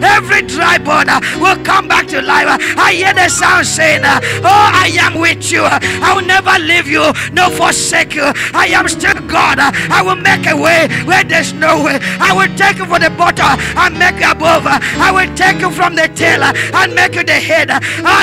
Every dry bone will come back to life. I hear the sound saying, oh, I am with you. I will never leave you, no forsake you. I am still God. I will make a way where there's no way. I will take you from the bottom and make you above. I will take you from the tail and make you the head.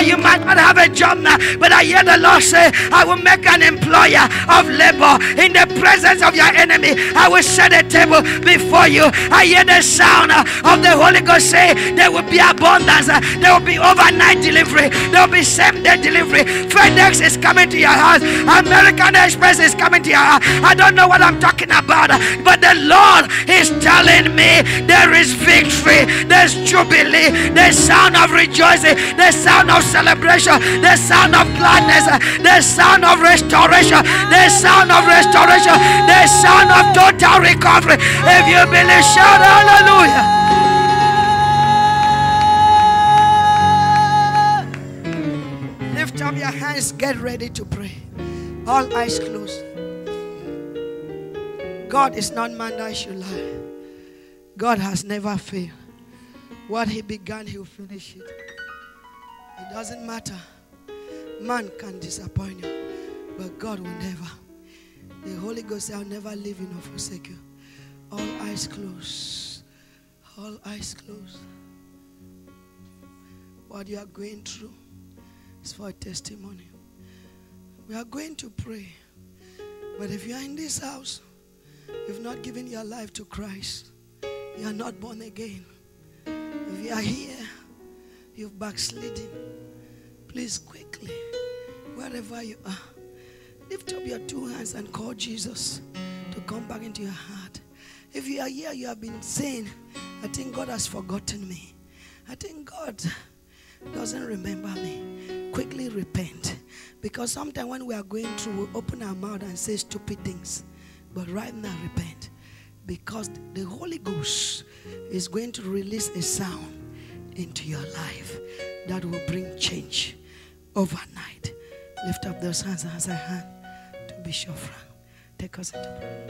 You might not have a job now, but I hear the Lord say, I will make an employer of labor in the presence of your enemy. I will set a table before you. I hear the sound of the Holy Ghost say, there will be abundance. There will be overnight delivery. There will be same-day delivery. FedEx is coming to your house. American Express is coming to your house. I don't know what I'm talking about, but the Lord is telling me there is victory, there's jubilee, there's sound of rejoicing, there's sound of celebration, there's sound of gladness, there's sound of restoration, there's sound of restoration, there's sound of total recovery. If you believe, shout hallelujah. Lift up your hands, get ready to pray. All eyes closed. God is not man that I should lie. God has never failed. What he began, he'll finish it. It doesn't matter. Man can disappoint you, but God will never. The Holy Ghost said, I'll never leave you nor forsake you. All eyes closed. All eyes closed. What you are going through is for a testimony. We are going to pray. But if you are in this house, you've not given your life to Christ, you are not born again. If you are here, you've backslidden, please quickly, wherever you are, lift up your two hands and call Jesus to come back into your heart. If you are here, you have been saying, I think God has forgotten me. I think God doesn't remember me. Quickly repent. Because sometimes when we are going through, we open our mouth and say stupid things. But right now, repent. Because the Holy Ghost is going to release a sound into your life that will bring change overnight. Lift up those hands as I hand to Bishop Frank. Take us into prayer.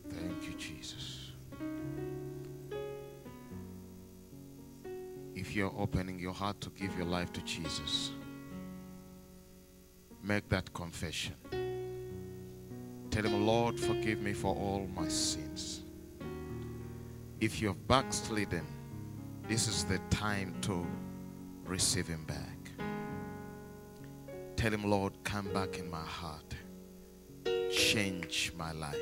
Thank you, Jesus. If you're opening your heart to give your life to Jesus, make that confession. Tell him, Lord, forgive me for all my sins. If you have backslidden, this is the time to receive him back. Tell him, Lord, come back in my heart. Change my life.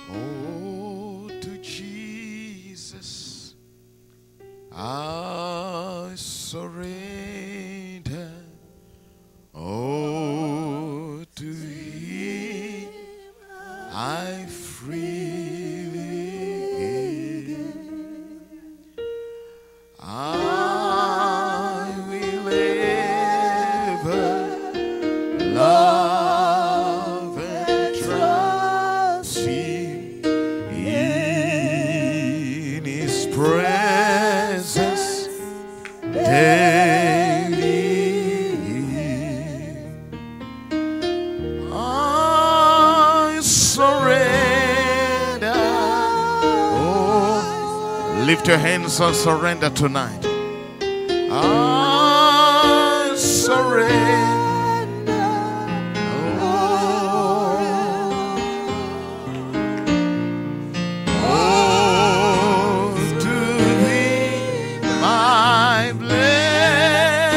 Oh, to Jesus I surrender. Oh, to him I freely give. I will ever love and trust him in his presence daily. I surrender. Oh, lift your hands and surrender tonight. I surrender. Oh, to thee, my blessed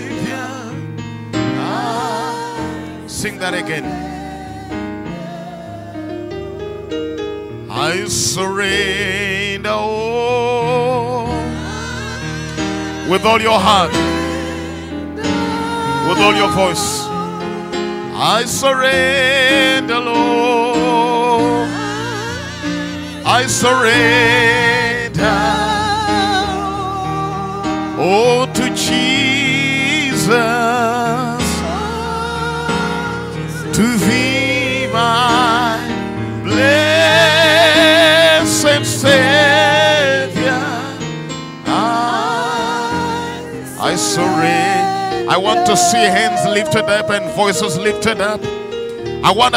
Savior. Sing that again. I surrender, oh, with all your heart, with all your voice. I surrender, Lord. I surrender, oh, to Jesus, to thee, my blessed Savior. I surrender. I want to see hands lifted up and voices lifted up. I want